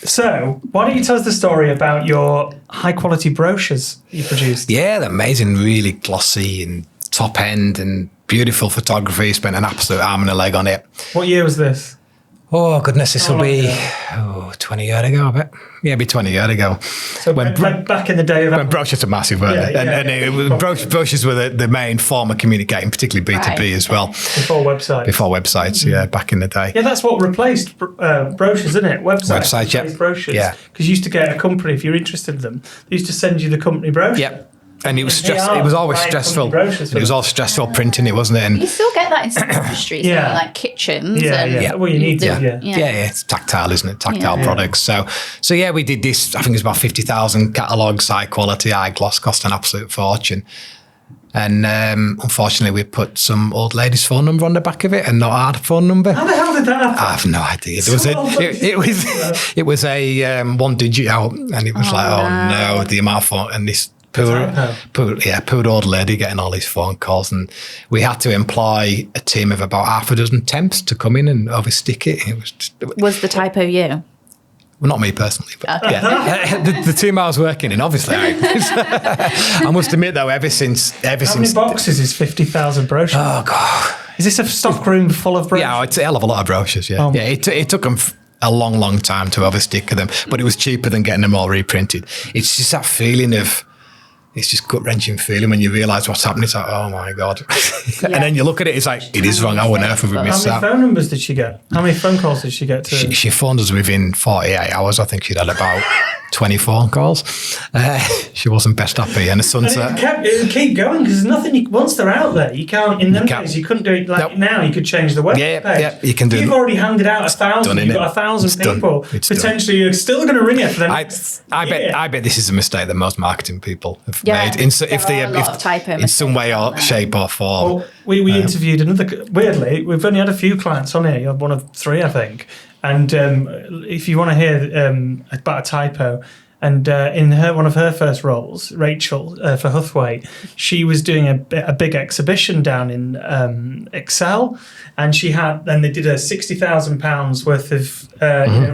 So, why don't you tell us the story about your high-quality brochures you produced? Yeah, they're amazing, really glossy and top end and beautiful photography. Spent an absolute arm and a leg on it. What year was this? Oh, goodness, this will be 20 years ago, I bet. Yeah, it'll be 20 years ago. So back in the day of... When brochures were massive, weren't they? And brochures were the main form of communicating, particularly B2B as well. Before websites. Before websites, yeah, back in the day. Yeah, that's what replaced brochures, isn't it? Websites, yeah. Brochures. Yeah. Because you used to get a company, if you're interested in them, they used to send you the company brochure. Yeah. And it was it was always stressful. It was all stressful printing it, wasn't it? And you still get that in some industries, like kitchens. Yeah. Well, you need to. It's tactile, isn't it? Tactile products. So yeah, we did this. I think it was about 50,000 catalogues, high quality, high gloss, cost an absolute fortune. And unfortunately, we put some old lady's phone number on the back of it, and not our phone number. How the hell did that happen? I have no idea. It was a one digit out, and it was no, the amount of phone and this. Poor old lady getting all these phone calls, and we had to employ a team of about half a dozen temps to come in and overstick it. Was the typo you? Well, not me personally, but the team I was working in, obviously. I must admit, though, ever since How many boxes is 50,000 brochures? Oh God, is this a stock room full of brochures? Yeah, it's a hell of a lot of brochures. Yeah, it took them a long time to overstick them, but it was cheaper than getting them all reprinted. It's just that feeling of. It's just gut-wrenching feeling when you realise what's happening. It's like, oh my God. And then you look at it, it's like, it is wrong. How on earth have we missed that? How many phone numbers did she get? How many phone calls did she get to? She phoned us within 48 hours. I think she'd had about 20 phone calls. She wasn't best happy. And the sunset. It would keep going because nothing, once they're out there, you can't, in them days, you couldn't do it like now. You could change the web page. Yeah, you can do it. You've already handed out 1,000. You've got 1,000 people. Potentially, you're still going to ring it for the next year. I bet this is a mistake that most marketing people have made. In some way or shape or form. Well, we interviewed another, weirdly, we've only had a few clients on here. You're one of 3, I think. And if you want to hear about a typo, and in one of her first roles, Rachel for Huthwaite, she was doing a big exhibition down in Excel, and then they did a £60,000 worth of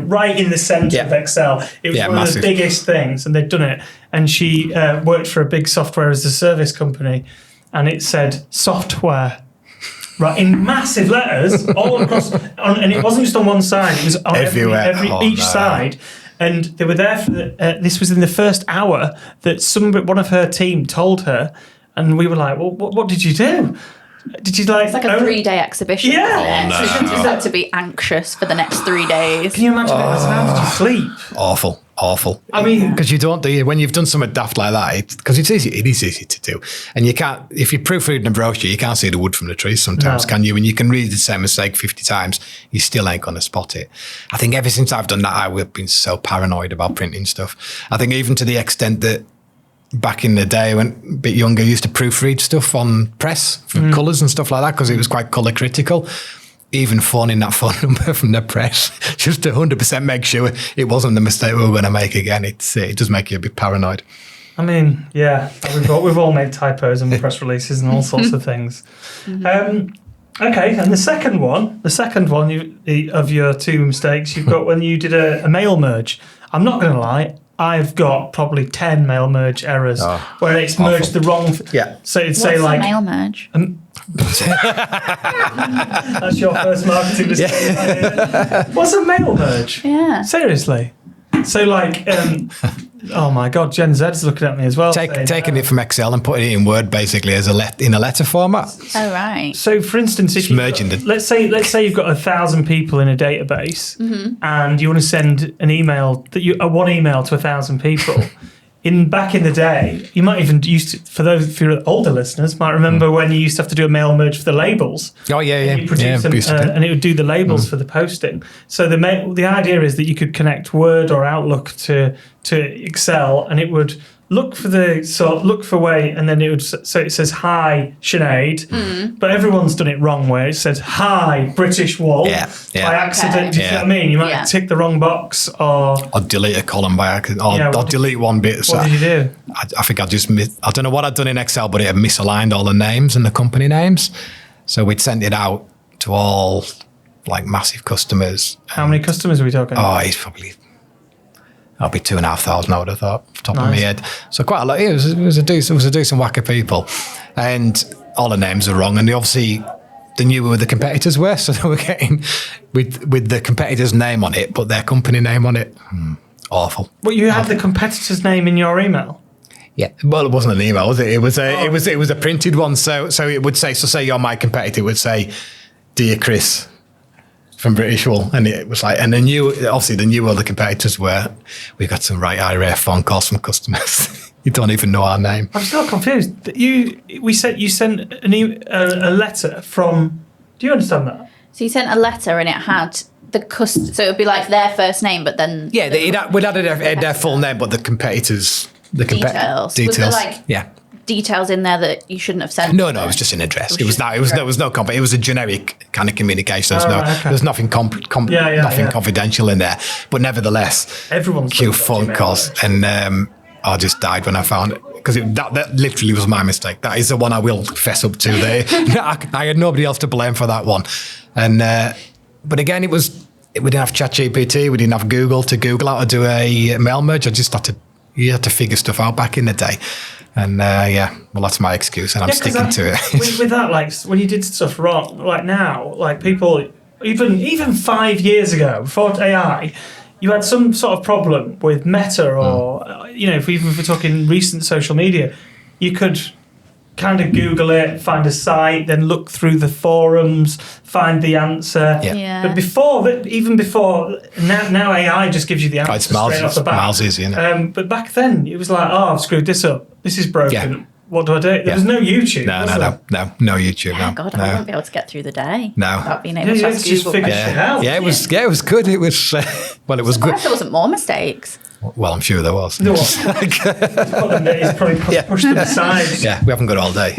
right in the centre of Excel. It was one of the biggest things, and they'd done it. And she worked for a big software as a service company, and it said software. Right, in massive letters all across, and it wasn't just on one side; it was on everywhere, each side. And they were there for this was in the first hour that one of her team told her, and we were like, "Well, what did you do? Did you like?" It's like a 3-day exhibition. Yeah, so you just had to be anxious for the next 3 days. Can you imagine how did you sleep? Awful. I mean, because you don't do it when you've done something daft like that. Because it is easy to do, and you can't. If you proofread a brochure, you can't see the wood from the trees sometimes, can you? And you can read the same mistake 50 times, you still ain't gonna spot it. I think ever since I've done that, I've been so paranoid about printing stuff. I think even to the extent that back in the day, when a bit younger, I used to proofread stuff on press for colours and stuff like that because it was quite colour critical. Even phoning that phone number from the press just to 100% make sure it wasn't the mistake we were going to make again. It does make you a bit paranoid. I mean, yeah, we've all made typos and press releases and all sorts of things. Okay, and the second one of your 2 mistakes you've got when you did a mail merge. I'm not going to lie, I've got probably 10 mail merge errors where it's merged the wrong. So it'd say like mail merge. That's your first marketing mistake. What's a mail merge? Yeah. Seriously. So like, oh my God, Gen Z's looking at me as well. Taking it from Excel and putting it in Word basically as in a letter format. Oh right. So for instance, if let's say you've got 1,000 people in a database, and you want to send an email one email to 1,000 people. Back in the day, you might even for those of your older listeners might remember when you used to have to do a mail merge for the labels. Oh yeah. You produce them, and it would do the labels for the posting. So the idea is that you could connect Word or Outlook to Excel, and it would look for way, and then it says hi Sinead, but everyone's done it wrong where it says hi British Wool by accident. Do you know what I mean? You might tick the wrong box or delete a column by accident, or delete one bit. What did you do? I think I don't know what I'd done in Excel, but it had misaligned all the names and the company names, so we'd sent it out to all like massive customers. How many customers are we talking? Oh, it's probably That'll be 2,500, I would have thought, top of my head. So quite a lot. It was a decent whack of people. And all the names are wrong. And they knew who the competitors were. So they were getting with the competitor's name on it, but their company name on it. Awful. Well, you had the competitor's name in your email? Yeah. Well, it wasn't an email, was it? It was a printed one. So it would say, say you're my competitor, it would say, "Dear Chris," from British Wool, and it was like, and they knew who the competitors were. We got some right irate phone calls from customers. You don't even know our name. I'm still confused. You sent a letter from. Do you understand that? So you sent a letter, and it had so it would be like their first name, but then we'd added their full name, but the competitors, details. Was there like details in there that you shouldn't have sent? No, it was just an address. There was no it was a generic kind of communication. There's nothing nothing confidential in there. But nevertheless, everyone's queue phone calls, and I just died when I found it, because that literally was my mistake. That is the one I will fess up to. I had nobody else to blame for that one. And but again, we didn't have ChatGPT, we didn't have Google to Google how to do a mail merge. You had to figure stuff out back in the day. And well, that's my excuse, and I'm sticking to it. with that, like when you did stuff wrong, like now, like people, even 5 years ago, before AI, you had some sort of problem with Meta, or if we're talking recent social media, you could kind of Google it, find a site, then look through the forums, find the answer. Yeah. But even before, now AI just gives you the answer straight off the bat. Miles easy, isn't it? But back then, it was like, I've screwed this up. This is broken. Yeah. What do I do? There was no YouTube. No YouTube. No. God, I wouldn't be able to get through the day. No. Without being able to just figure shit out. Yeah, it was good. It was well, it was good. There wasn't more mistakes. Well, I'm sure there was. There was. He's probably pushed to the side. Yeah, we haven't got all day.